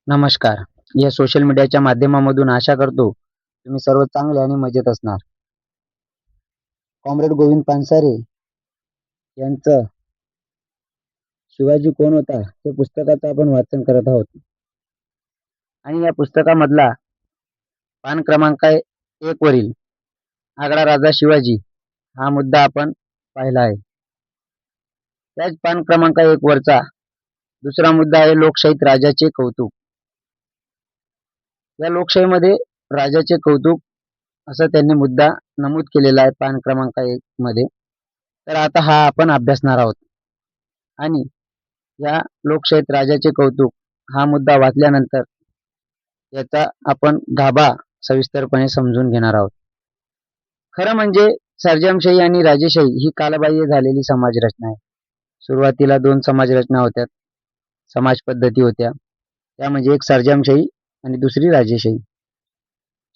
नमस्कार. या सोशल मीडियाच्या माध्यमामधून आशा करतो, तुम्ही सर्व चांगले आणि मजेत असणार. कॉम्रेड गोविंद पानसरे यांचं शिवाजी कोण होता? हे पुस्तकाचं आपण वाचन करत आहोत. आणि या पुस्तकामधला पान क्रमांक 1 वरील आगळा राजा शिवाजी हा मुद्दा आपण पाहिला आहे. त्याच पान क्रमांक 1 वरचा दुसरा मुद्दा आहे लोकशाहीत राजाचे कौतुक. या लोकशाहीमध्ये राजाचे कौतुक असं त्यांनी मुद्दा नमूद केलेला आहे पान क्रमांक 1 मध्ये. तर आता हा आपण अभ्यासणार आहोत. आणि या लोकशाहीत राजाचे कौतुक हा मुद्दा वाचल्यानंतर याचा आपण गाभा सविस्तरपणे समजून घेणार आहोत. खरं म्हणजे सर्जनशाही आणि राजेशाही ही कालबाह्य झालेली समाज रचना आहे. सुरुवातीला 2 समाज रचना होत्या, समाज पद्धती होत्या. त्या म्हणजे एक सर्जनशाही आणि दुसरी राजेशाही.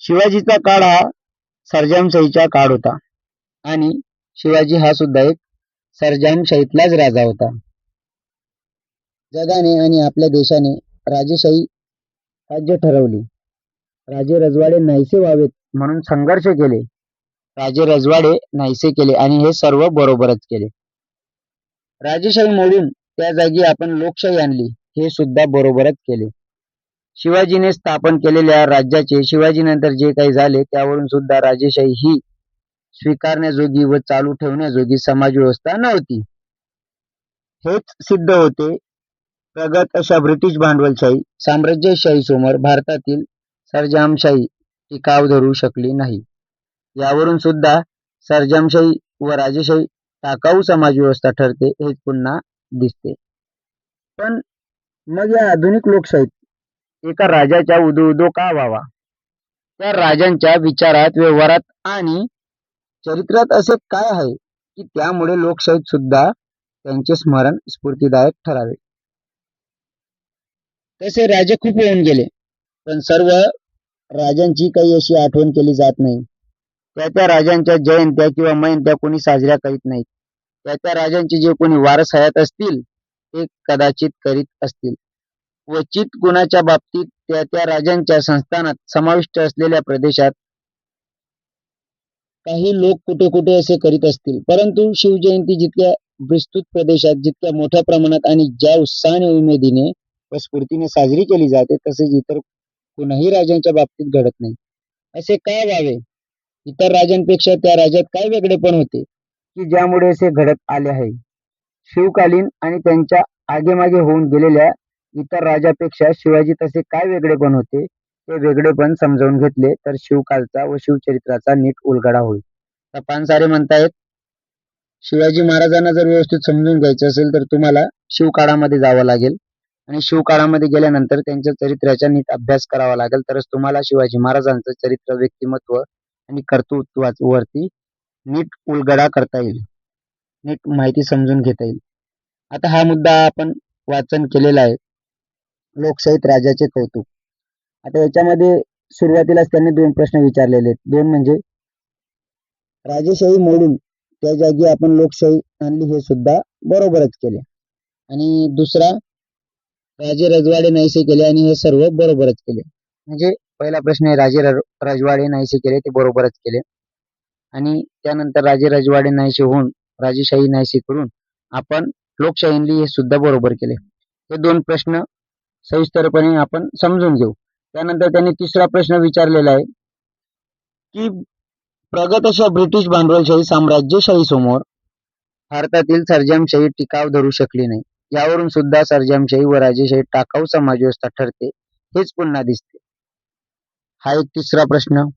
शिवाजीचा काळ हा सर्जनशाहीचा काळ होता आणि शिवाजी हा सुद्धा एक सर्जनशाहीतलाच राजा होता. जगाने आणि आपल्या देशाने राजेशाही राज्य ठरवली. राजे रजवाडे नाहीसे व्हावेत म्हणून संघर्ष केले. राजे रजवाडे नाहीसे केले आणि हे सर्व बरोबरच केले. राजेशाही मोडून त्या जागी आपण लोकशाही आणली, हे सुद्धा बरोबरच केले. शिवाजीने स्थापन केलेल्या राज्याचे शिवाजीनंतर जे काही झाले त्यावरून सुद्धा राजेशाही ही स्वीकारण्याजोगी व चालू ठेवण्याजोगी समाजव्यवस्था नव्हती. हेच सिद्ध होते प्रगत अशा ब्रिटिश भांडवलशाही साम्राज्यशाही समोर भारतातील सर्जनशाही टिकाव धरू शकली नाही. यावरून सुद्धा सर्जनशाही व राजेशाही टाकाऊ समाजव्यवस्था ठरते हेच पुन्हा दिसते. पण मग या आधुनिक लोकशाहीत एका राजाच्या उदो का व्हावा? त्या राजांच्या विचारात, व्यवहारात आणि चरित्रात असे काय आहे की त्यामुळे लोकशाहीत सुद्धा त्यांचे स्मरण स्फूर्तिदायक ठरावे? तसे राजे खूप होऊन गेले, पण सर्व राजांची काही अशी आठवण केली जात नाही. त्या राजांच्या जयंत्या किंवा मयंत्या कोणी साजऱ्या करीत नाहीत. त्या राजांचे जे कोणी वारस हयात असतील ते कदाचित करीत असतील. क्वचित गुणाच्या बाबतीत त्या राजांच्या संस्थानात समाविष्ट असलेल्या प्रदेशात काही लोक कुठे कुठे असे करीत असतील. परंतु शिवजयंती जितक्या विस्तृत प्रदेशात, जितक्या मोठ्या प्रमाणात आणि ज्या उत्साहाने, उमेदीने व स्फूर्तीने साजरी केली जाते तसेच इतर कुणाही राजांच्या बाबतीत घडत नाही. असे काय व्हावे? इतर राजांपेक्षा त्या राज्यात काय वेगळेपण होते की ज्यामुळे असे घडत आले आहे? शिवकालीन आणि त्यांच्या आगेमागे होऊन गेलेल्या इतर राजापेक्षा शिवाजी तसे काय वेगळेपण होते? ते वेगळेपण समजावून घेतले तर शिवकालचा व शिवचरित्राचा नीट उलगडा होईल. तर पानसरे म्हणतायत, शिवाजी महाराजांना जर व्यवस्थित समजून घ्यायचं असेल तर तुम्हाला शिवकाळामध्ये जावं लागेल आणि शिवकाळामध्ये गेल्यानंतर त्यांच्या चरित्राचा नीट अभ्यास करावा लागेल. तरच तुम्हाला शिवाजी महाराजांचं चरित्र, व्यक्तिमत्व आणि कर्तृत्वावरती नीट उलगडा करता येईल, नीट माहिती समजून घेता येईल. आता हा मुद्दा आपण वाचन केलेला आहे, लोकशाहीत राजाचे कौतुक. आता याच्यामध्ये सुरुवातीलाच त्यांनी 2 प्रश्न विचारलेले आहेत. 2 म्हणजे राजेशाही मोडून त्या जागी आपण लोकशाही आणली, हे सुद्धा बरोबरच केले. आणि दुसरा, राजे रजवाडे नाहीसे केले आणि हे सर्व बरोबरच केले. म्हणजे पहिला प्रश्न आहे राजे रजवाडे नाहीसे केले, ते बरोबरच केले. आणि त्यानंतर राजे रजवाडे नाहीसे होऊन राजेशाही नाहीसे करून आपण लोकशाही आणली, हे सुद्धा बरोबर केले. हे 2 प्रश्न सविस्तरपणे आपण समजून घेऊ. त्यानंतर त्यांनी तिसरा प्रश्न विचारलेला आहे की प्रगत अशा ब्रिटिश भांडवलशाही साम्राज्यशाही समोर भारतातील सर्जनशाही टिकाव धरू शकली नाही. यावरून सुद्धा सर्जनशाही व राजेशाही टाकाऊ समाजव्यवस्था ठरते हेच पुन्हा दिसते. हा एक तिसरा प्रश्न.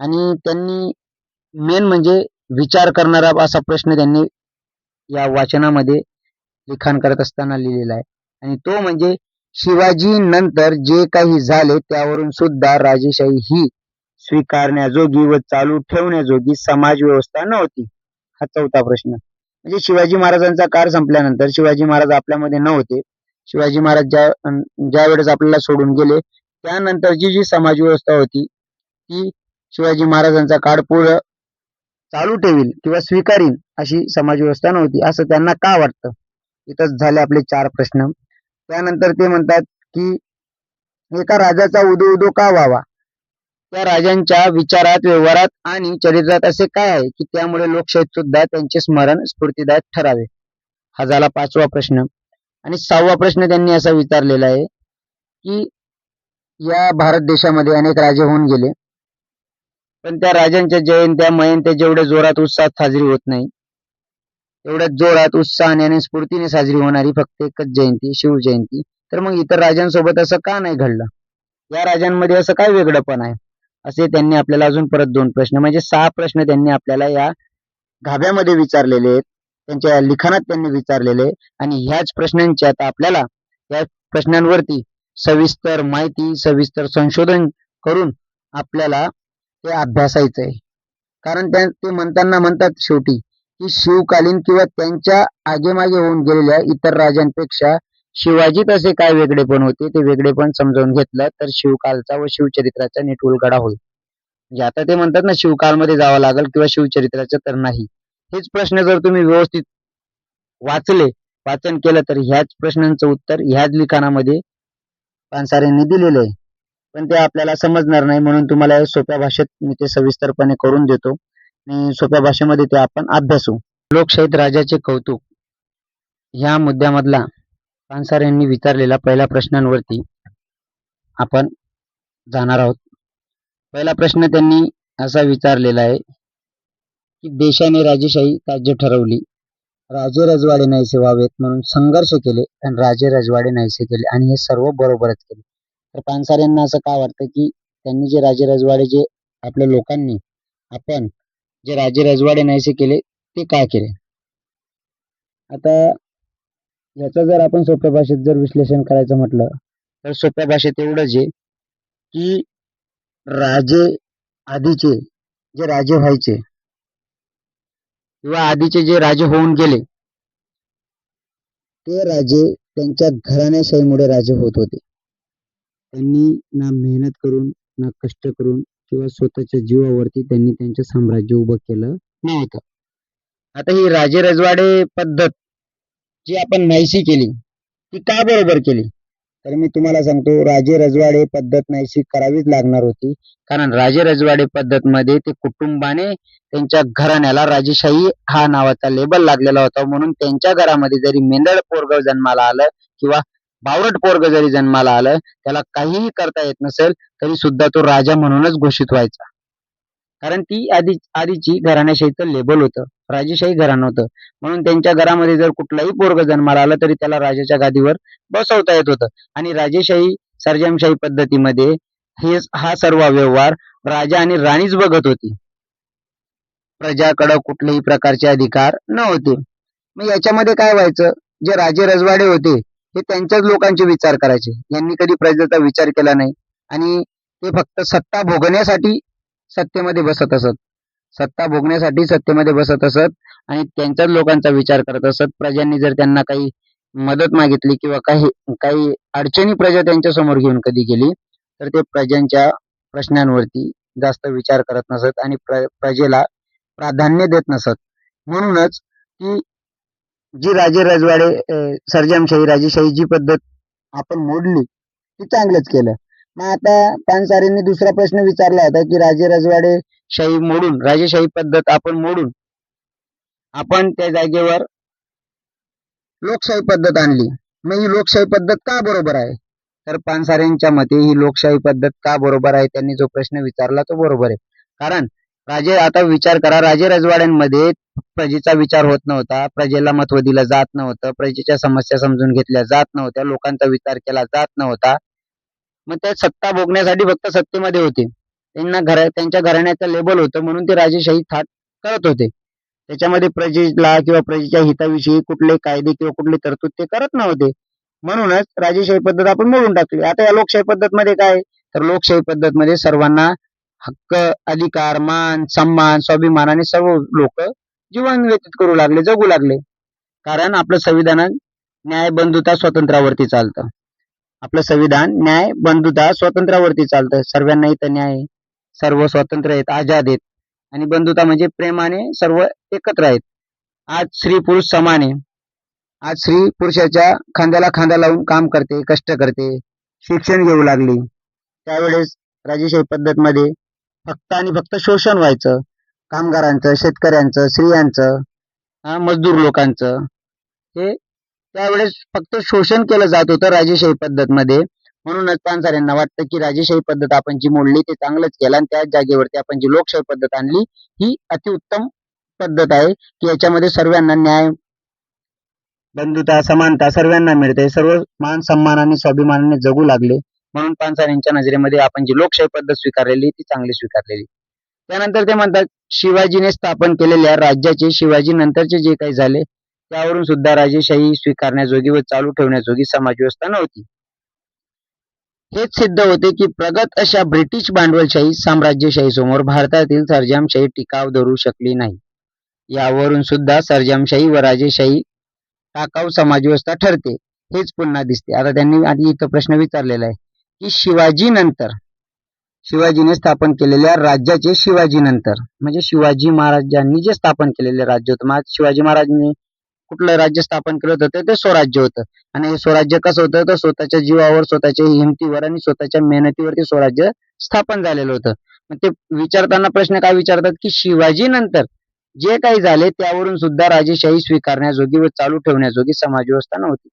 आणि त्यांनी मेन म्हणजे विचार करणारा असा प्रश्न त्यांनी या वाचनामध्ये लिखाण करत असताना लिहिलेला आहे. आणि तो म्हणजे शिवाजी नंतर जे काही झाले त्यावरून सुद्धा राजेशाही ही स्वीकारण्याजोगी व चालू ठेवण्याजोगी समाज व्यवस्था नव्हती. हा चौथा प्रश्न. म्हणजे शिवाजी महाराजांचा काळ संपल्यानंतर शिवाजी महाराज आपल्यामध्ये नव्हते. शिवाजी महाराज ज्या वेळेस आपल्याला सोडून गेले त्यानंतरची जी समाज व्यवस्था होती ती शिवाजी महाराजांचा काळ पुढं चालू ठेवील किंवा स्वीकारील अशी समाज व्यवस्था नव्हती, असं त्यांना का वाटतं? इथंच झाले आपले 4 प्रश्न. त्यानंतर ते म्हणतात की एका राजाचा उदो उदो का व्हावा? त्या राजांच्या विचारात, व्यवहारात आणि चरित्रात असे काय आहे की त्यामुळे लोकशाहीत सुद्धा त्यांचे स्मरण स्फूर्तिदायक ठरावे? हा झाला 5वा प्रश्न. आणि 6वा प्रश्न त्यांनी असा विचारलेला आहे की या भारत देशामध्ये अनेक राजे होऊन गेले, पण त्या राजांच्या जयंत्या मयंत्या जेवढ्या जोरात उत्साहात साजरी होत नाही, तेवढ्याच जोरात उत्साहाने आणि स्फूर्तीने साजरी होणारी फक्त एकच जयंती, शिवजयंती. तर मग इतर राजांसोबत असं का नाही घडलं? या राजांमध्ये असं काय वेगळंपण आहे? असे त्यांनी आपल्याला अजून परत 2 प्रश्न, म्हणजे 6 प्रश्न त्यांनी आपल्याला या गाभ्यामध्ये विचारलेले आहेत, त्यांच्या लिखाणात त्यांनी विचारलेले. आणि ह्याच प्रश्नांची आता आपल्याला या प्रश्नांवरती सविस्तर माहिती, सविस्तर संशोधन करून आपल्याला ते अभ्यासायचं आहे. कारण ते म्हणतात शेवटी की शिवकालीन किंवा त्यांच्या आगेमागे होऊन गेलेल्या इतर राजांपेक्षा शिवाजीत असे काय वेगळेपण होते, ते वेगळेपण समजावून घेतलं तर शिवकालचा व शिवचरित्राचा नीट उलगडा होईल. म्हणजे आता ते म्हणतात ना शिवकालमध्ये जावं लागेल किंवा शिवचरित्राचं, तर नाही. हेच प्रश्न जर तुम्ही व्यवस्थित वाचन केलं तर ह्याच प्रश्नांचं उत्तर ह्याच लिखाणामध्ये पानसारेंनी दिलेलं आहे. पण ते आपल्याला समजणार नाही, म्हणून तुम्हाला सोप्या भाषेत मी ते सविस्तरपणे करून देतो आणि सोप्या भाषेमध्ये ते आपण अभ्यासू. लोकशाहीत राजाचे कौतुक ह्या मुद्द्यामधला पानसारेंनी विचारलेल्या पहिल्या प्रश्नांवरती आपण जाणार आहोत. पहिला प्रश्न त्यांनी असा विचारलेला आहे की देशाने राजेशाही राज्य ठरवली, राजे रजवाडे नाहीसे व्हावेत म्हणून संघर्ष केले आणि राजे रजवाडे नाहीसे केले आणि हे सर्व बरोबरच केले. तर पानसारेंना असं का वाटतं की त्यांनी जे राजे रजवाडे जे आपल्या लोकांनी आपण जे राजे रजवाडे नाहीसे केले ते का केले? आता याचं जर आपण सोप्या भाषेत जर विश्लेषण करायचं म्हटलं तर सोप्या भाषेत एवढंच आहे की राजे आधीचे जे राजे व्हायचे किंवा आधीचे जे राजे होऊन गेले ते राजे त्यांच्या घराण्याशाहीमुळे राजे होत होते. त्यांनी ना मेहनत करून, ना कष्ट करून किंवा स्वतःच्या जीवावरती त्यांनी त्यांचे साम्राज्य उभं केलं नव्हतं. आता ही राजे रजवाडे पद्धत जी आपण नाहीशी केली ती का बरोबर केली? तर मी तुम्हाला सांगतो, राजे रजवाडे पद्धत नाहीशी करावीच लागणार होती. कारण राजे रजवाडे पद्धत मध्ये ते कुटुंबाने त्यांच्या घराण्याला राजेशाही हा नावाचा लेबल लागलेला होता, म्हणून त्यांच्या घरामध्ये जरी मेंढळ पोरग जन्माला आलं किंवा बावरट पोरग जरी जन्माला आलं, त्याला काहीही करता येत नसेल तरी सुद्धा तो राजा म्हणूनच घोषित व्हायचा. कारण ती आधीची घराण्याशाहीचं लेबल होतं, राजेशाही घराणं होतं. म्हणून त्यांच्या घरामध्ये जर कुठलाही पोरग जन्माला आला तरी त्याला राजाच्या गादीवर बसवता येत होतं. आणि राजेशाही सर्जमशाही पद्धतीमध्ये हा सर्व व्यवहार राजा आणि राणीच बघत होती. प्रजाकडे कुठल्याही प्रकारचे अधिकार नव्हते. मग याच्यामध्ये काय व्हायचं, जे राजे रजवाडे होते हे त्यांच्याच लोकांचे विचार करायचे, यांनी कधी प्रजेचा विचार केला नाही आणि ते फक्त सत्ता भोगण्यासाठी सत्तेमध्ये बसत असत, सत्ता भोगण्यासाठी सत्तेमध्ये बसत असत आणि त्यांच्याच लोकांचा विचार करत असत. प्रजांनी जर त्यांना काही मदत मागितली किंवा काही अडचणी प्रजा त्यांच्या समोर घेऊन कधी गेली तर ते प्रजांच्या प्रश्नांवरती जास्त विचार करत नसत आणि प्रजेला प्राधान्य देत नसत. म्हणूनच की जी राजे रजवाडे सर्जमशाही राजेशाही जी पद्धत आपण मोडली ती चांगलंच केलं. मग आता पानसारेंनी दुसरा प्रश्न विचारला होता की राजे रजवाडे शाही मोडून राजेशाही पद्धत आपण मोडून आपण त्या जागेवर लोकशाही पद्धत आणली, मग ही लोकशाही पद्धत का बरोबर आहे? तर पानसारेंच्या मते ही लोकशाही पद्धत का बरोबर आहे, त्यांनी जो प्रश्न विचारला तो बरोबर आहे. कारण आता विचार करा, राजे रजवाड्यांमध्ये प्रजेचा विचार होत नव्हता, प्रजेला महत्व दिलं जात नव्हतं, प्रजेच्या समस्या समजून घेतल्या जात नव्हत्या, लोकांचा विचार केला जात नव्हता. मग त्या सत्ता भोगण्यासाठी फक्त सत्तेमध्ये होते, त्यांच्या घराण्याचं लेबल होतं म्हणून ते राजेशाही थाट करत होते. त्याच्यामध्ये प्रजेला किंवा प्रजेच्या हिताविषयी कुठले कायदे किंवा कुठली तरतूद ते करत नव्हते. म्हणूनच राजेशाही पद्धत आपण मोडून टाकली. आता या लोकशाही पद्धत मध्ये काय, तर लोकशाही पद्धत मध्ये सर्वांना हक्क, अधिकार, मान, सन्मान, स्वाभिमानाने सर्व लोक जीवन व्यतीत करू लागले, जगू लागले. कारण आपलं संविधान न्याय, बंधुता, स्वातंत्र्यावरती चालतं. आपलं संविधान न्याय, बंधुता, स्वातंत्र्यावरती चालतं. सर्वांना इथं न्याय, सर्व स्वतंत्र आहेत, आझाद आहेत. आणि बंधुता म्हणजे प्रेमाने सर्व एकत्र आहेत. आज स्त्री पुरुष समान आहे. आज स्त्री पुरुषाच्या खांद्याला खांदा लावून काम करते, कष्ट करते, शिक्षण घेऊ लागली. त्यावेळेस राजेशाही पद्धत मध्ये फक्त आणि फक्त शोषण व्हायचं. कामगारांचं, शेतकऱ्यांचं, स्त्रियांचं, मजदूर लोकांचं. हे त्यावेळेस फक्त शोषण केलं जात होतं राजेशाही पद्धत मध्ये. म्हणूनच पानसरेंना वाटतं की राजेशाही पद्धत आपण जी मोडली ते चांगलंच केलं आणि त्याच जागेवरती आपण जी लोकशाही पद्धत आणली ही अतिउत्तम पद्धत आहे की याच्यामध्ये सर्वांना न्याय, बंधुता, समानता सर्वांना मिळते. सर्व मान सन्मानाने स्वाभिमानाने जगू लागले. म्हणून पानसरेंच्या नजरेमध्ये आपण जी लोकशाही पद्धत स्वीकारलेली ती चांगली स्वीकारलेली. त्यानंतर ते म्हणतात शिवाजीने स्थापन केलेल्या राज्याचे शिवाजी नंतरचे जे काही झाले त्यावरून सुद्धा राजेशाही स्वीकारण्याजोगी व चालू ठेवण्याजोगी समाजव्यवस्था नव्हती. हेच सिद्ध होते की प्रगत अशा ब्रिटिश भांडवलशाही साम्राज्यशाही समोर भारतातील सर्जामशाही टिकाव धरू शकली नाही. यावरून सुद्धा सर्जामशाही व राजेशाही टाकाऊ समाजव्यवस्था ठरते हेच पुन्हा दिसते. आता त्यांनी आधी इथं प्रश्न विचारलेला आहे की शिवाजी नंतर, शिवाजीने स्थापन केलेल्या राज्याचे शिवाजी नंतर म्हणजे शिवाजी महाराजांनी जे स्थापन केलेले राज्य होतं. मग शिवाजी महाराजांनी कुठलं राज्य स्थापन केलं होतं ते स्वराज्य होतं. आणि हे स्वराज्य कसं होतं तर स्वतःच्या जीवावर, स्वतःच्या हिमतीवर आणि स्वतःच्या मेहनतीवरती स्वराज्य स्थापन झालेलं होतं. मग ते विचारताना प्रश्न काय विचारतात की शिवाजी नंतर जे काही झाले त्यावरून सुद्धा राजेशाही स्वीकारण्याजोगी व चालू ठेवण्याजोगी समाजव्यवस्था नव्हती.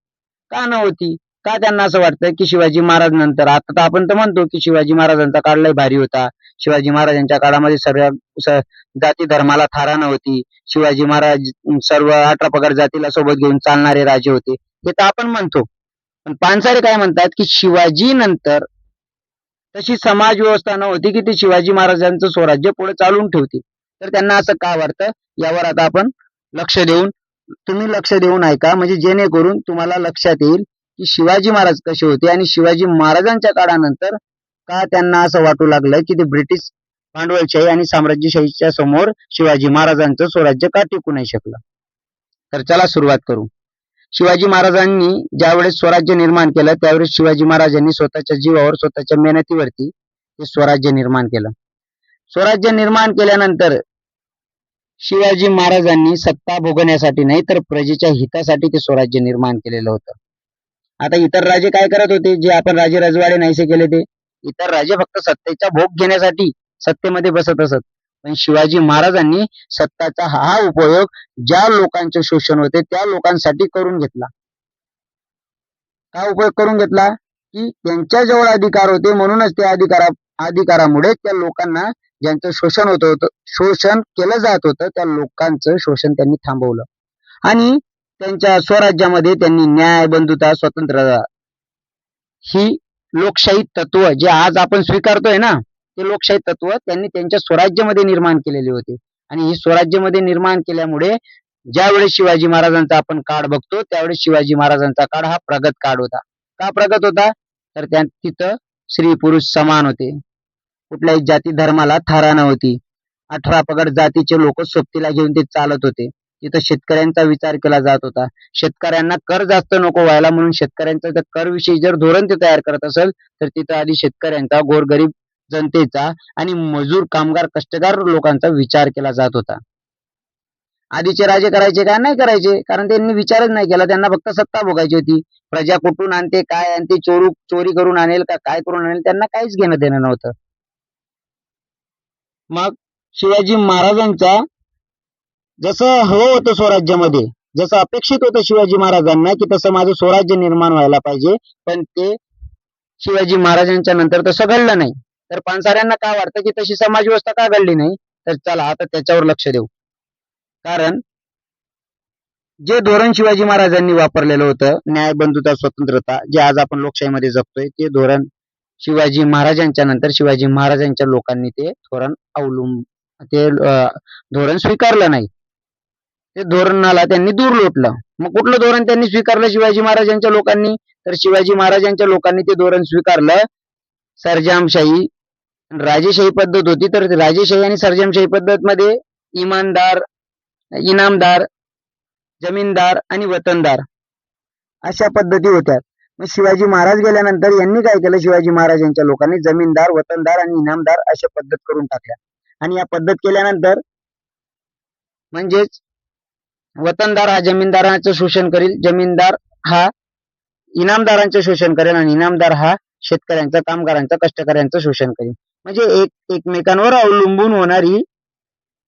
का नव्हती? का त्यांना असं वाटतं की शिवाजी महाराज नंतर, आता तर आपण तर म्हणतो की शिवाजी महाराजांचा काळ लय भारी होता, शिवाजी महाराजांच्या काळामध्ये सर्व जाती धर्माला थारा नव्हती, शिवाजी महाराज सर्व 18 पगड जातीला सोबत घेऊन चालणारे राजे होते, हे तर आपण म्हणतो. पण पानसरे काय म्हणतात की शिवाजी नंतर तशी समाज व्यवस्था नव्हती की ती शिवाजी महाराजांचं स्वराज्य पुढे चालून ठेवते. तर त्यांना असं का वाटतं यावर आता आपण लक्ष देऊन, तुम्ही लक्ष देऊन ऐका म्हणजे जेणेकरून तुम्हाला लक्षात येईल की शिवाजी महाराज कसे होते आणि शिवाजी महाराजांच्या काळानंतर का त्यांना असं वाटू लागलं की ते ब्रिटिश भांडवलशाही आणि साम्राज्यशाहीच्या समोर शिवाजी महाराजांचं स्वराज्य का टिकू नाही शकलं. तर चला सुरुवात करू. शिवाजी महाराजांनी ज्यावेळेस स्वराज्य निर्माण केलं त्यावेळेस शिवाजी महाराजांनी स्वतःच्या जीवावर, स्वतःच्या मेहनतीवरती ते स्वराज्य निर्माण केलं. स्वराज्य निर्माण केल्यानंतर शिवाजी महाराजांनी सत्ता भोगण्यासाठी नाही तर प्रजेच्या हितासाठी ते स्वराज्य निर्माण केलेलं होतं. आता इतर राजे काय करत होते, जे आपण राजे रजवाडे नाहीसे केले ते, इतर राजे फक्त सत्तेचा भोग घेण्यासाठी सत्तेमध्ये बसत असत. पण शिवाजी महाराजांनी सत्ताचा हा उपयोग ज्या लोकांचे शोषण होते त्या लोकांसाठी करून घेतला. का उपयोग करून घेतला की त्यांच्याजवळ अधिकार होते म्हणूनच त्या अधिकारामुळे त्या लोकांना ज्यांचं शोषण होत होतं, शोषण केलं जात होतं, त्या लोकांचं शोषण त्यांनी थांबवलं आणि त्यांच्या स्वराज्यामध्ये त्यांनी न्याय, बंधुता, स्वतंत्रता ही लोकशाही तत्व जे आज आपण स्वीकारतोय ना, ते लोकशाही तत्व त्यांनी त्यांच्या स्वराज्यामध्ये निर्माण केलेले होते. आणि ही स्वराज्यामध्ये निर्माण केल्यामुळे ज्यावेळेस शिवाजी महाराजांचा आपण काळ बघतो त्यावेळेस शिवाजी महाराजांचा काळ हा प्रगत काळ होता. का प्रगत होता तर तिथं स्त्री पुरुष समान होते, कुठल्याही जाती धर्माला थारा नव्हती, 18 पगड जातीचे लोक सोबतीला घेऊन ते चालत होते. तिथं शेतकऱ्यांचा विचार केला जात होता. शेतकऱ्यांना कर जास्त नको व्हायला म्हणून शेतकऱ्यांचा कर विषयी जर धोरण ते तयार करत असेल तर तिथं आधी शेतकऱ्यांचा, गोरगरीब जनतेचा आणि मजूर, कामगार, कष्टदार लोकांचा विचार केला जात होता. आधीचे राजे करायचे का नाही करायचे, कारण त्यांनी विचारच नाही केला, त्यांना फक्त सत्ता भोगायची होती. प्रजा कुठून आणते, काय आणते, चोरी करून आणेल का काय करून आणेल त्यांना काहीच घेणं देणं नव्हतं. मग शिवाजी महाराजांचा जसं हवं होतं स्वराज्यामध्ये, जसं अपेक्षित होतं शिवाजी महाराजांना की तसं माझं स्वराज्य निर्माण व्हायला पाहिजे, पण ते शिवाजी महाराजांच्या नंतर तसं घडलं नाही. तर पानसऱ्यांना काय वाटतं की तशी समाज व्यवस्था का घडली नाही, तर चला आता त्याच्यावर लक्ष देऊ. कारण जे धोरण शिवाजी महाराजांनी वापरलेलं होतं, न्याय, बंधुता, स्वतंत्रता, जे आज आपण लोकशाहीमध्ये जगतोय, ते धोरण शिवाजी महाराजांच्या नंतर शिवाजी महाराजांच्या लोकांनी ते धोरण स्वीकारलं नाही. ते धोरणाला त्यांनी दूर लोटलं. मग कुठलं धोरण त्यांनी स्वीकारलं शिवाजी महाराजांच्या लोकांनी, तर शिवाजी महाराजांच्या लोकांनी ते धोरण स्वीकारलं सर्जामशाही राजेशाही पद्धत होती. तर राजेशाही आणि सर्जामशाही पद्धत मध्ये इमानदार, इनामदार, जमीनदार आणि वतनदार अशा पद्धती होत्या. मग शिवाजी महाराज गेल्यानंतर यांनी काय केलं, शिवाजी महाराजांच्या लोकांनी जमीनदार, वतनदार आणि इनामदार अशा पद्धत करून टाकल्या. आणि या पद्धत केल्यानंतर म्हणजेच वतनदार हा जमीनदारांचं शोषण करील, जमीनदार हा इनामदारांचे शोषण करेल आणि इनामदार हा शेतकऱ्यांचं, कामगारांचं, कष्टकऱ्यांचं शोषण करीन. म्हणजे एकमेकांवर अवलंबून होणारी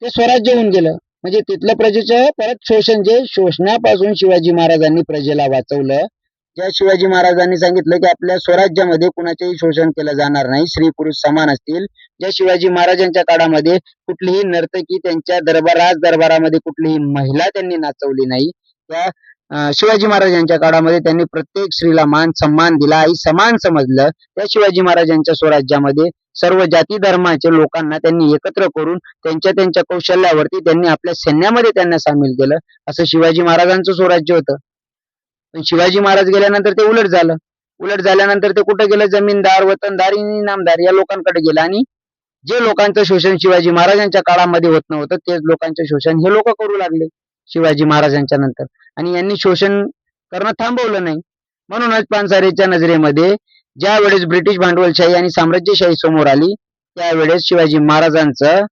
ते स्वराज्य होऊन गेलं. म्हणजे तिथलं प्रजेचं परत शोषण, जे शोषणापासून शिवाजी महाराजांनी प्रजेला वाचवलं. ज्या शिवाजी महाराजांनी सांगितलं की आपल्या स्वराज्यामध्ये कुणाचेही शोषण केलं जाणार नाही, स्त्री पुरुष समान असतील. ज्या शिवाजी महाराजांच्या काळामध्ये कुठलीही नर्तकी त्यांच्या दरबारामध्ये कुठलीही महिला त्यांनी नाचवली नाही. त्या शिवाजी महाराजांच्या काळामध्ये त्यांनी प्रत्येक स्त्रीला मान सन्मान दिला, आई समान समजलं. त्या शिवाजी महाराजांच्या स्वराज्यामध्ये सर्व जाती धर्माचे लोकांना त्यांनी एकत्र करून त्यांच्या कौशल्यावरती त्यांनी आपल्या सैन्यामध्ये त्यांना सामील केलं. असं शिवाजी महाराजांचं स्वराज्य होतं. पण शिवाजी महाराज गेल्यानंतर ते उलट झालं. उलट झाल्यानंतर ते कुठे गेलं? जमीनदार, वतनदार, इनामदार या लोकांकडे गेलं. आणि जे लोकांचं शोषण शिवाजी महाराजांच्या काळामध्ये होत नव्हतं, तेच लोकांचं शोषण हे लोक करू लागले शिवाजी महाराजांच्या नंतर. आणि यांनी शोषण करणं थांबवलं नाही. म्हणूनच पानसारेच्या नजरेमध्ये ज्या वेळेस ब्रिटिश भांडवलशाही आणि साम्राज्यशाही समोर आली, त्यावेळेस शिवाजी महाराजांचं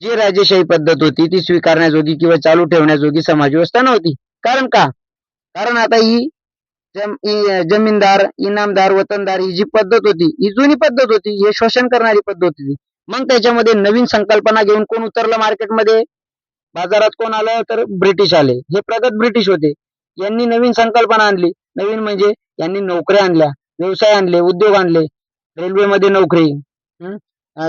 जी राजेशाही पद्धत होती ती स्वीकारण्याजोगी किंवा चालू ठेवण्याजोगी समाजव्यवस्था नव्हती. कारण का? कारण आता ही जमीनदार, इनामदार, वतनदार ही जी पद्धत होती ही जुनी पद्धत होती, हे शोषण करणारी पद्धत होती. मग त्याच्यामध्ये नवीन संकल्पना घेऊन कोण उतरलं मार्केटमध्ये? बाजारात कोण आलं? तर ब्रिटिश आले. हे प्रगत ब्रिटिश होते. यांनी नवीन संकल्पना आणली. नवीन म्हणजे यांनी नोकऱ्या आणल्या, व्यवसाय आणले, उद्योग आणले, रेल्वेमध्ये नोकरी,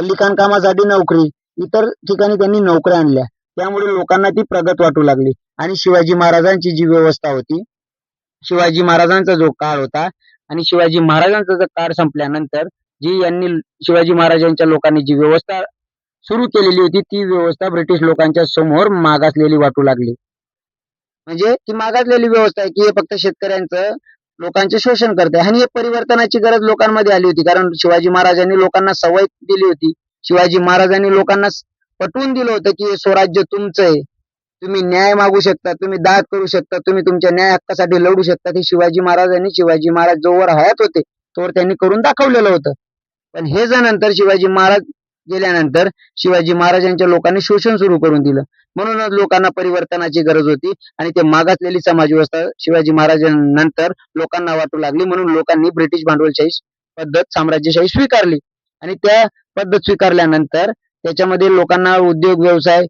लिखाण कामासाठी नोकरी, इतर ठिकाणी त्यांनी नोकऱ्या आणल्या. त्यामुळे लोकांना ती प्रगत वाटू लागली. आणि शिवाजी महाराजांची जी व्यवस्था होती, शिवाजी महाराजांचा जो काळ होता आणि शिवाजी महाराजांचा जो काळ संपल्यानंतर जी यांनी शिवाजी महाराजांच्या लोकांनी जी व्यवस्था सुरू केलेली होती, ती व्यवस्था ब्रिटिश लोकांच्या समोर मागासलेली वाटू लागली. म्हणजे ती मागासलेली व्यवस्था आहे की हे फक्त शेतकऱ्यांचं, लोकांचे शोषण करते. आणि हे परिवर्तनाची गरज लोकांमध्ये आली होती. कारण शिवाजी महाराजांनी लोकांना सवय दिली होती. शिवाजी महाराजांनी लोकांना पटवून दिलं होतं की हे स्वराज्य तुमचं आहे, तुम्ही न्याय मागू शकता, तुम्ही दाद करू शकता, तुम्ही तुमच्या न्याय हक्कासाठी लढू शकता. हे शिवाजी महाराज जोवर हयात होते तोवर त्यांनी करून दाखवलेलं होतं. पण हे जर नंतर शिवाजी महाराज गेल्यानंतर शिवाजी महाराजांच्या लोकांनी शोषण सुरू करून दिलं. म्हणूनच लोकांना परिवर्तनाची गरज होती आणि ते मागासलेली समाजव्यवस्था शिवाजी महाराजांनंतर लोकांना वाटू लागली. म्हणून लोकांनी ब्रिटिश भांडवलशाही पद्धत, साम्राज्यशाही स्वीकारली. आणि त्या पद्धत स्वीकारल्यानंतर त्याच्यामध्ये लोकांना उद्योग, व्यवसाय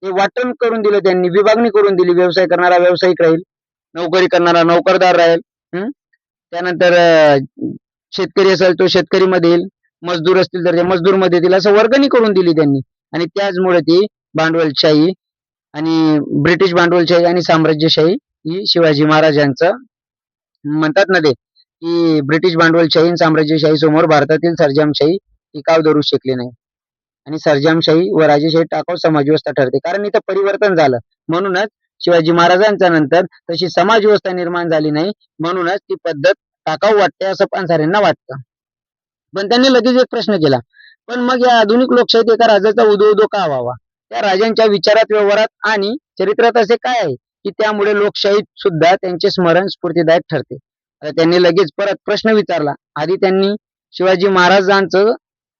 हे वाटण करून दिलं. त्यांनी विभागणी करून दिली. व्यवसाय करणारा व्यावसायिक राहील, नोकरी करणारा नोकरदार राहील, त्यानंतर शेतकरी असेल तो शेतकरी मध्ये येईल, मजदूर असतील तर ते मजदूर मध्ये येतील, असं वर्गणी करून दिली त्यांनी. आणि त्याचमुळे ती भांडवलशाही आणि ब्रिटिश भांडवलशाही आणि साम्राज्यशाही ही शिवाजी महाराजांचं म्हणतात ना ते की ब्रिटिश भांडवलशाही आणि साम्राज्यशाही समोर भारतातील सर्जामशाही टिकाव धरू शकली नाही. आणि सर्जामशाही व राजेशाही टाकाऊ समाजव्यवस्था ठरते. कारण इथं परिवर्तन झालं. म्हणूनच शिवाजी महाराजांच्या नंतर तशी समाजव्यवस्था निर्माण झाली नाही. म्हणूनच ती पद्धत टाकाऊ वाटते असं पानसारेंना वाटतं. पण त्यांनी लगेच एक प्रश्न केला, पण मग या आधुनिक लोकशाहीत एका राजाचा उदो का व्हावा? त्या राजांच्या विचारात, व्यवहारात आणि चरित्रात असे काय आहे की त्यामुळे लोकशाहीत सुद्धा त्यांचे स्मरण स्फूर्तिदायक ठरते? त्यांनी लगेच परत प्रश्न विचारला. आधी त्यांनी शिवाजी महाराजांचं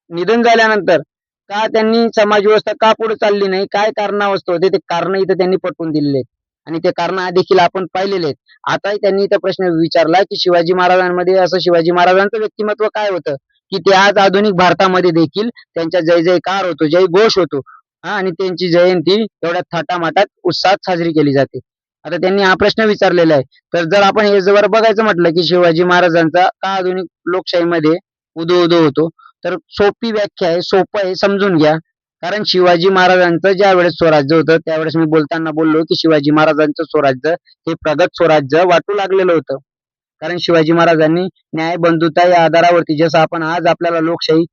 निधन झाल्यानंतर का त्यांनी समाजव्यवस्था का पुढे चालली नाही, काय कारणास्तव होते, ते कारण इथं त्यांनी पटवून दिलेले आहेत. आणि ते कारण देखील आपण पाहिलेले आहेत. आताही त्यांनी इथं प्रश्न विचारला की शिवाजी महाराजांमध्ये असं शिवाजी महाराजांचं व्यक्तिमत्व काय होतं की ते आज आधुनिक भारतामध्ये देखील त्यांचा जय जयकार होतो, जय घोष होतो, आणि त्यांची जयंती एवढ्या थाटामाटात उत्साहात साजरी केली जाते. आता त्यांनी हा प्रश्न विचारलेला आहे. तर जर आपण हे जर बघायचं म्हटलं की शिवाजी महाराजांचा का आधुनिक लोकशाहीमध्ये उदो होतो, तर सोपी व्याख्या आहे, सोपं आहे, समजून घ्या. कारण शिवाजी महाराजांचं ज्या वेळेस स्वराज्य होतं त्यावेळेस मी बोलताना बोललो की शिवाजी महाराजांचं स्वराज्य हे प्रगत स्वराज्य वाटू लागलेलं होतं. कारण शिवाजी महाराजांनी न्याय, बंधुता या आधारावरती, जसं आपण आज आपल्याला लोकशाही,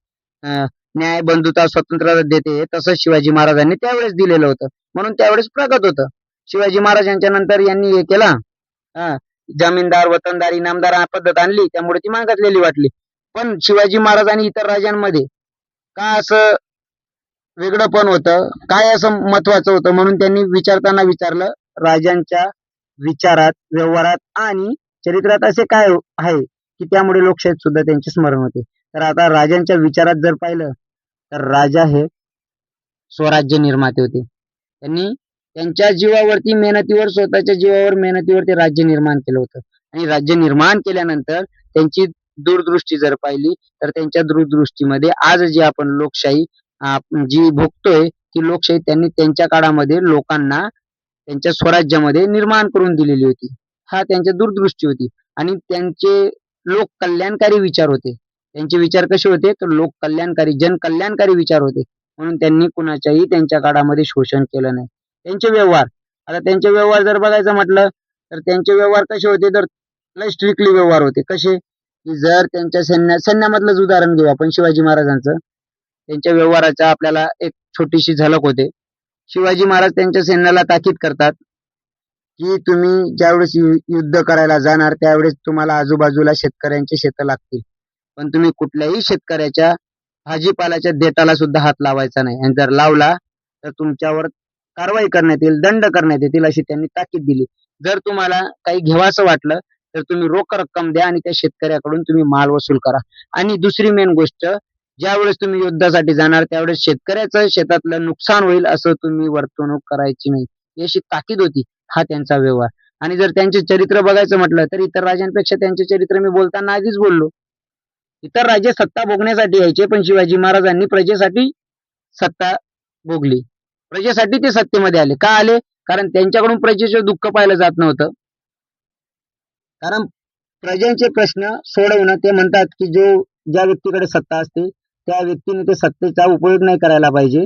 न्याय, बंधुता, स्वतंत्रता देते, तसं शिवाजी महाराजांनी त्यावेळेस दिलेलं होतं. म्हणून त्यावेळेस प्रगत होतं. शिवाजी महाराजांच्या नंतर यांनी हे केला, जमीनदार, वतनदार, इनामदार हा पद्धत आणली, त्यामुळे ती मागासलेली वाटली. पण शिवाजी महाराज आणि इतर राजांमध्ये का असं वेगळं पण होतं, काय असं महत्वाचं होतं? म्हणून त्यांनी विचारताना विचारलं, राजांच्या विचारात, व्यवहारात आणि चरित्रात असे काय आहे की त्यामुळे लोकशाहीत सुद्धा त्यांचे स्मरण होते? तर आता राजांच्या विचारात जर पाहिलं तर राजा हे स्वराज्य निर्माते होते. त्यांनी त्यांच्या जीवावरती, मेहनतीवर, स्वतःच्या जीवावर मेहनतीवर ते राज्य निर्माण केलं होतं. आणि राज्य निर्माण केल्यानंतर त्यांची दूरदृष्टी जर पाहिली तर त्यांच्या दूरदृष्टीमध्ये आज जी आपण लोकशाही जी भोगतोय ती लोकशाही त्यांनी त्यांच्या काळामध्ये लोकांना त्यांच्या स्वराज्यामध्ये निर्माण करून दिलेली होती. हा त्यांच्या दूरदृष्टी होती आणि त्यांचे लोक कल्याणकारी विचार होते. त्यांचे विचार कसे होते तर लोक कल्याणकारी जनकल्याणकारी विचार होते. म्हणून त्यांनी कुणाच्याही त्यांच्या काळामध्ये शोषण केलं नाही. त्यांचे व्यवहार आता त्यांचे व्यवहार जर बघायचं म्हटलं तर त्यांचे व्यवहार कसे होते तर लय स्ट्रिक्टली व्यवहार होते. कसे की जर त्यांच्या सैन्यामधलंच उदाहरण घेऊ आपण शिवाजी महाराजांचं. त्यांच्या व्यवहाराच्या आपल्याला एक छोटीशी झलक होते. शिवाजी महाराज त्यांच्या सैन्याला ताकीद करतात की तुम्ही ज्यावेळेस युद्ध करायला जाणार त्यावेळेस तुम्हाला आजूबाजूला शेतकऱ्यांची शेतं लागतील. पण तुम्ही कुठल्याही शेतकऱ्याच्या भाजीपाल्याच्या देठाला सुद्धा हात लावायचा नाही आणि जर लावला तर तुमच्यावर कारवाई करण्यात येईल, दंड करण्यात येतील अशी त्यांनी ताकीद दिली. जर तुम्हाला काही घेवासं वाटलं तर तुम्ही रोख रक्कम द्या आणि त्या शेतकऱ्याकडून तुम्ही माल वसूल करा. आणि दुसरी मेन गोष्ट ज्यावेळेस तुम्ही युद्धासाठी जाणार त्यावेळेस शेतकऱ्याचं शेतातलं नुकसान होईल असं तुम्ही वर्तणूक करायची नाही. याची ताकीद होती. हा त्यांचा व्यवहार. आणि जर त्यांचे चरित्र बघायचं म्हटलं तर इतर राजांपेक्षा त्यांचे चरित्र मी बोलताना आधीच बोललो. इतर राजे सत्ता भोगण्यासाठी यायचे पण शिवाजी महाराजांनी प्रजेसाठी सत्ता भोगली. प्रजेसाठी ते सत्तेमध्ये आले. का आले? कारण त्यांच्याकडून प्रजेचं दुःख पाहिलं जात नव्हतं. कारण प्रजांचे प्रश्न सोडवणं ते म्हणतात की ज्या व्यक्तीकडे सत्ता असते त्या व्यक्तीने ते सत्तेचा उपयोग नाही करायला पाहिजे.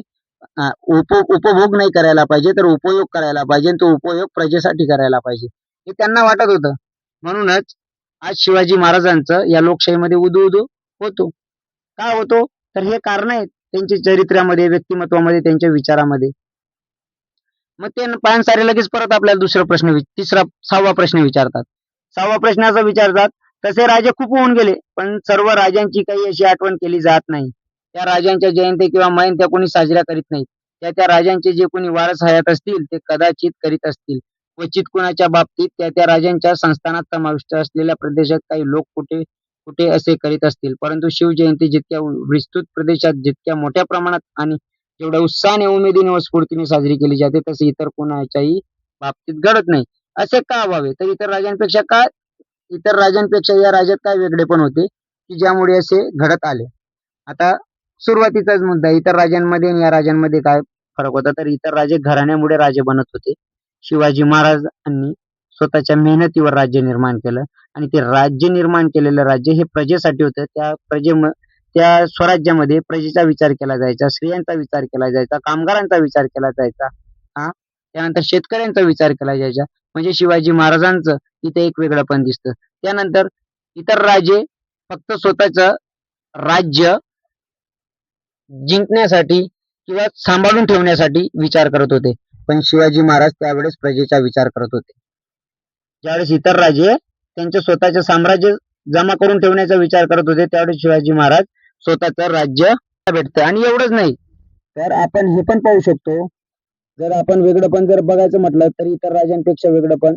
उपभोग नाही करायला पाहिजे तर उपयोग करायला पाहिजे. तो उपयोग प्रजेसाठी करायला पाहिजे हे त्यांना वाटत होतं. म्हणूनच आज शिवाजी महाराजांचं या लोकशाहीमध्ये उदो होतो. का होतो तर हे कारण आहेत त्यांच्या चरित्रामध्ये, व्यक्तिमत्वामध्ये, त्यांच्या विचारामध्ये. मग ते पानसारे लगेच परत आपल्याला सहावा प्रश्न विचारतात. सहावा प्रश्न असा विचारतात तसे राजे खूप होऊन गेले पण सर्व राजांची काही अशी आठवण केली जात नाही. त्या राजांच्या जयंती किंवा महंत्या कोणी साजऱ्या करीत नाहीत. त्या राजांचे जे कोणी वारस हयात असतील ते कदाचित करीत असतील. क्वचित कुणाच्या बाबतीत त्या राजांच्या संस्थानात समाविष्ट असलेल्या प्रदेशात काही लोक कुठे कुठे असे करीत असतील. परंतु शिवजयंती जितक्या विस्तृत प्रदेशात जितक्या मोठ्या प्रमाणात आणि जेवढ्या उत्साहाने, उमेदीने व स्फूर्तीने साजरी केली जाते तसे इतर कोणाच्याही बाबतीत घडत नाही. असे का व्हावे तर इतर राजांपेक्षा या राज्यात काय वेगळेपण होते की ज्यामुळे असे घडत आले. आता सुरुवातीचाच मुद्दा इतर राजांमध्ये आणि या राजांमध्ये काय फरक होता तर इतर राजे घराण्यामुळे राजे बनत होते. शिवाजी महाराजांनी स्वतःच्या मेहनतीवर राज्य निर्माण केलं आणि ते राज्य निर्माण केलेलं राज्य हे प्रजेसाठी होतं. त्या स्वराज्यामध्ये प्रजेचा विचार केला जायचा, स्त्रियांचा विचार केला जायचा, कामगारांचा विचार केला जायचा, त्यानंतर शेतकऱ्यांचा विचार केला जायचा. म्हणजे शिवाजी महाराजांचं इथे एक वेगळंपण दिसतं. त्यानंतर इतर राजे फक्त स्वतःचं राज्य जिंकण्यासाठी किंवा सांभाळून ठेवण्यासाठी विचार करत होते पण शिवाजी महाराज त्यावेळेस प्रजेचा विचार करत होते. ज्यावेळेस इतर राजे त्यांचे स्वतःचे साम्राज्य जमा करून ठेवण्याचा विचार करत होते त्यावेळेस शिवाजी महाराज स्वतःचं राज्य भेटतं. आणि एवढंच नाही तर आपण हे पण पाहू शकतो जर आपण वेगळंपण जर बघायचं म्हटलं तर इतर राजांपेक्षा वेगळंपण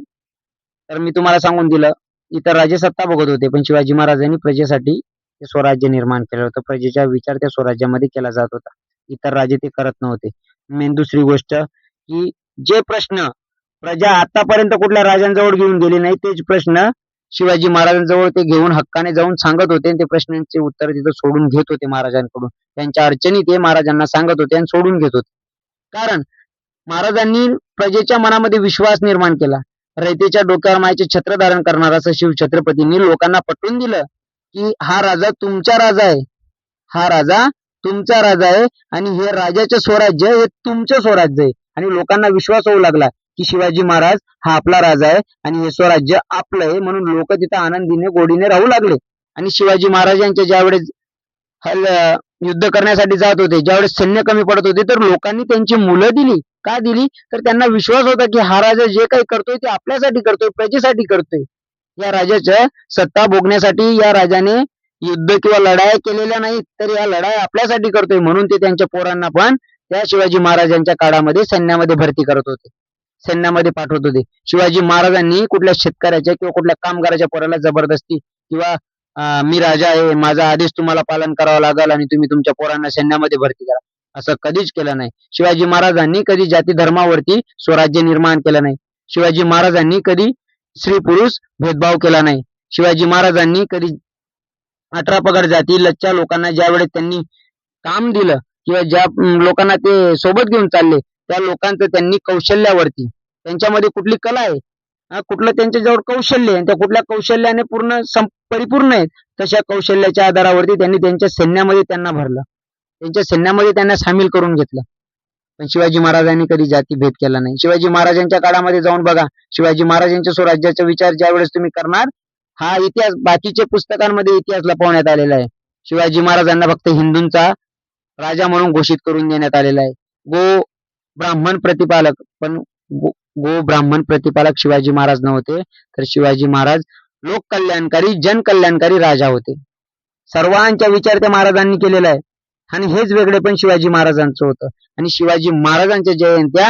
तर मी तुम्हाला सांगून दिलं इतर राजे सत्ता बघत होते पण शिवाजी महाराजांनी प्रजेसाठी ते स्वराज्य निर्माण केलं होतं. प्रजेचा विचार त्या स्वराज्यामध्ये केला जात होता. इतर राजे ते करत नव्हते. मेन दुसरी गोष्ट की जे प्रश्न प्रजा आतापर्यंत कुठल्या राजांजवळ घेऊन गेले नाही तेच प्रश्न शिवाजी महाराजांजवळ ते घेऊन हक्काने जाऊन सांगत होते आणि ते प्रश्नांचे उत्तर तिथं सोडून घेत होते महाराजांकडून. त्यांच्या अडचणी ते महाराजांना सांगत होते आणि सोडून घेत होते. कारण महाराजांनी प्रजेच्या मनामध्ये विश्वास निर्माण केला. रयतेच्या डोक्यावर मायेचे छत्र धारण करणार असं शिवछत्रपतींनी लोकांना पटवून दिलं की हा राजा तुमचा राजा आहे, हा राजा तुमचा राजा आहे आणि हे राजाचे स्वराज्य हे तुमचं स्वराज्य आहे. आणि लोकांना विश्वास होऊ लागला की शिवाजी महाराज हा आपला राजा आहे आणि हे स्वराज्य आपलं आहे. म्हणून लोक तिथं आनंदीने गोडीने राहू लागले. आणि शिवाजी महाराजांच्या ज्यावेळेस युद्ध करण्यासाठी जात होते ज्यावेळेस सैन्य कमी पडत होते तर लोकांनी त्यांची मुलं दिली. का दिली तर त्यांना विश्वास होता की हा राजा जे काही करतोय ते आपल्यासाठी करतोय, प्रजेसाठी करतोय. या राजाच्या सत्ता भोगण्यासाठी या राजाने युद्ध किंवा लढाया केलेल्या नाहीत तर या लढाया आपल्यासाठी करतोय. म्हणून ते त्यांच्या पोरांना पण त्या शिवाजी महाराजांच्या काळामध्ये सैन्यामध्ये भरती करत होते, सैन्यामध्ये पाठवत होते. शिवाजी महाराजांनी कुठल्या शेतकऱ्याच्या किंवा कुठल्या कामगाराच्या पोराला जबरदस्ती किंवा मी राजा आहे माझा आदेश तुम्हाला पालन करावं लागेल आणि तुम्ही तुमच्या पोरांना सैन्यामध्ये भरती करा असं कधीच केलं नाही. शिवाजी महाराजांनी कधी जाती धर्मावरती स्वराज्य निर्माण केलं नाही. शिवाजी महाराजांनी कधी स्त्री पुरुष भेदभाव केला नाही. शिवाजी महाराजांनी कधी 18 पगड जातीच्या लोकांना ज्या वेळेस त्यांनी काम दिलं किंवा ज्या लोकांना ते सोबत घेऊन चालले त्या लोकांचं त्यांनी कौशल्यावरती, त्यांच्यामध्ये कुठली कला आहे, कुठलं त्यांच्याजवळ कौशल्य आहे, त्या कुठल्या कौशल्याने पूर्ण परिपूर्ण आहेत, तशा कौशल्याच्या आधारावरती त्यांनी त्यांच्या सैन्यामध्ये त्यांना भरलं, त्यांच्या सैन्यामध्ये त्यांना सामील करून घेतलं. पण शिवाजी महाराजांनी कधी जातीभेद केला नाही. शिवाजी महाराजांच्या काळामध्ये जाऊन बघा, शिवाजी महाराजांच्या स्वराज्याचा विचार ज्या वेळेस तुम्ही करणार, हा इतिहास बाकीच्या पुस्तकांमध्ये इतिहास लपवण्यात आलेला आहे. शिवाजी महाराजांना फक्त हिंदूंचा राजा म्हणून घोषित करून देण्यात आलेला आहे. गो ब्राह्मण प्रतिपालक, पण गो ब्राह्मण प्रतिपालक शिवाजी महाराज नव्हते, तर शिवाजी महाराज लोककल्याणकारी जनकल्याणकारी राजा होते. सर्वांचा विचार त्या महाराजांनी केलेला आहे आणि हेच वेगळे पण शिवाजी महाराजांचं होतं. आणि शिवाजी महाराजांच्या जयंत्या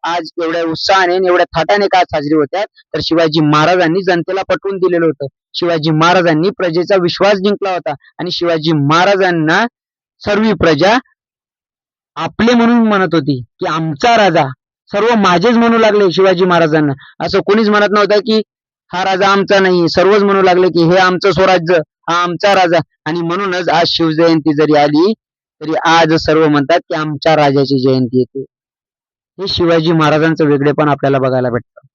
आज एवढ्या उत्साहाने एवढ्या थाटाने का साजरी होत्या, तर शिवाजी महाराजांनी जनतेला पटवून दिलेलं होतं. शिवाजी महाराजांनी प्रजेचा विश्वास जिंकला होता आणि शिवाजी महाराजांना सर्व प्रजा आपले म्हणून म्हणत होती की आमचा राजा, सर्व माझेच म्हणू लागले शिवाजी महाराजांना. असं कोणीच म्हणत नव्हतं की हा राजा आमचा नाही, सर्वच म्हणू लागले की हे आमचं स्वराज्य, हा आमचा राजा. आणि म्हणूनच आज शिवजयंती जरी आली तरी आज सर्व म्हणतात की आमच्या राजाची जयंती येते. हे शिवाजी महाराजांचं वेगळेपण आपल्याला बघायला भेटतं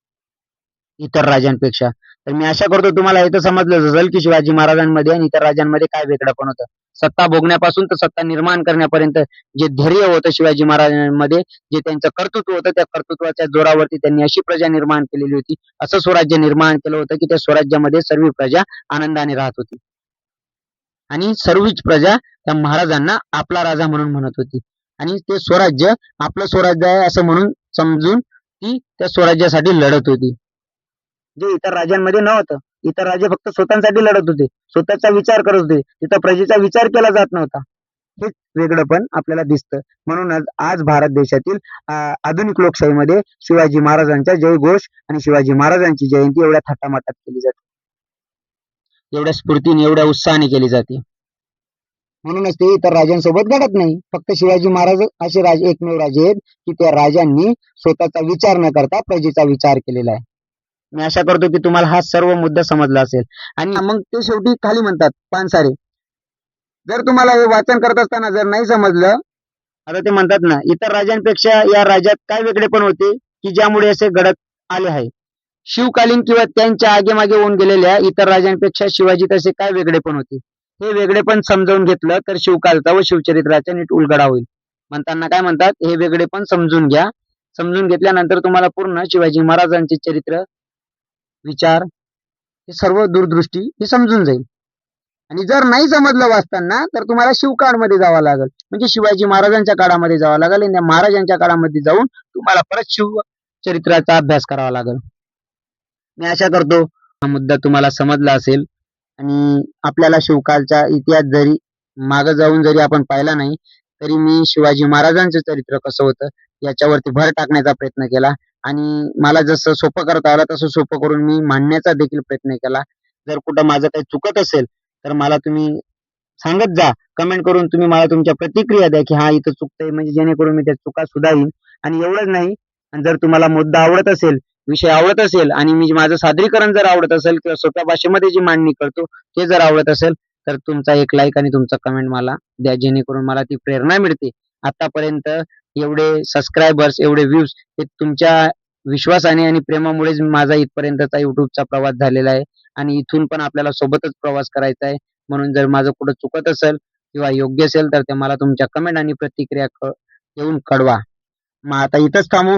इतर राजांपेक्षा. तर मी आशा करतो तुम्हाला हे तर समजलं असेल की शिवाजी महाराजांमध्ये आणि इतर राजांमध्ये काय वेगळेपण होतं. सत्ता भोगण्यापासून तर सत्ता निर्माण करण्यापर्यंत जे धैर्य होतं शिवाजी महाराजांमध्ये, जे त्यांचं कर्तृत्व होतं, त्या कर्तृत्वाच्या जोरावरती त्यांनी अशी प्रजा निर्माण केलेली होती, असं स्वराज्य निर्माण केलं होतं की त्या स्वराज्यामध्ये सर्व प्रजा आनंदाने राहत होती आणि सर्वच प्रजा त्या महाराजांना आपला राजा म्हणून म्हणत होती आणि ते स्वराज्य आपलं स्वराज्य आहे असं म्हणून समजून ती त्या स्वराज्यासाठी लढत होती, जे इतर राजांमध्ये नव्हतं. इतर राजे फक्त स्वतःसाठी लढत होते, स्वतःचा विचार करत होते, तिथं प्रजेचा विचार केला जात नव्हता. हेच वेगळंपण आपल्याला दिसतं. म्हणूनच आज भारत देशातील आधुनिक लोकशाहीमध्ये शिवाजी महाराजांचा जयघोष आणि शिवाजी महाराजांची जयंती एवढ्या थाटामाटात केली जाते, एवढ्या स्फूर्तीने एवढ्या उत्साहाने केली जाते. म्हणूनच ते इतर राजांसोबत घडत नाही. फक्त शिवाजी महाराज असे राजे एकमेव राजे आहेत की त्या राजांनी स्वतःचा विचार न करता प्रजेचा विचार केलेला आहे. मी आशा करतो की तुम्हाला हा सर्व मुद्दा समजला असेल. आणि मग ते शेवटी खाली म्हणतात पानसारे, जर तुम्हाला हे वाचन करत असताना जर नाही समजलं, आता ते म्हणतात ना, इतर राजांपेक्षा या राज्यात काय वेगळेपण होते की ज्यामुळे असे घडत आले आहे. शिवकालीन किंवा त्यांच्या आगेमागे होऊन गेलेल्या इतर राजांपेक्षा शिवाजीत असे काय वेगळेपण होते. हे वेगळेपण समजावून घेतलं तर शिवकालचा व शिवचरित्राचा नीट उलगडा होईल. म्हणताना काय म्हणतात, हे वेगळेपण समजून घ्या. समजून घेतल्यानंतर तुम्हाला पूर्ण शिवाजी महाराजांचे चरित्र, विचार, हे सर्व दूरदृष्टी हे समजून जाईल. आणि जर नाही समजलं वाचताना तर तुम्हाला शिवकाळमध्ये जावं लागेल, म्हणजे शिवाजी महाराजांच्या काळामध्ये जावं लागेल आणि महाराजांच्या काळामध्ये जाऊन तुम्हाला परत शिव चरित्राचा अभ्यास करावा लागेल. मी आशा करतो हा मुद्दा तुम्हाला समजला असेल आणि आपल्याला शिवकाळचा इतिहास जरी मागे जाऊन जरी आपण पाहिला नाही तरी मी शिवाजी महाराजांचं चरित्र कसं होतं याच्यावरती भर टाकण्याचा प्रयत्न केला आणि मला जसं सोपं करता आलं तसं सोपं करून मी मांडण्याचा देखील प्रयत्न केला. जर कुठं माझं काही चुकत असेल तर मला तुम्ही सांगत जा, कमेंट करून तुम्ही मला तुमच्या प्रतिक्रिया द्या की हा इथं चुकतंय, म्हणजे जेणेकरून मी त्या चुका सुधारीन. आणि एवढंच नाही, जर तुम्हाला मुद्दा आवडत असेल, विषय आवडत असेल आणि मी माझं सादरीकरण जर आवडत असेल किंवा सोप्या भाषेमध्ये जी मांडणी करतो ते जर आवडत असेल तर तुमचा एक लाईक आणि तुमचा कमेंट मला द्या, जेणेकरून मला ती प्रेरणा मिळते. आतापर्यंत एवढे सबस्क्रायबर्स, एवढे व्ह्यूज हे तुमच्या विश्वासाने आणि प्रेमामुळेच माझा इथपर्यंतचा युट्यूबचा प्रवास झालेला आहे आणि इथून पण आपल्याला सोबतच प्रवास करायचा आहे. म्हणून जर माझं कुठं चुकत असेल किंवा योग्य असेल तर ते मला तुमच्या कमेंट आणि प्रतिक्रिया देऊन कळवा. मग आता इथंच थांबू.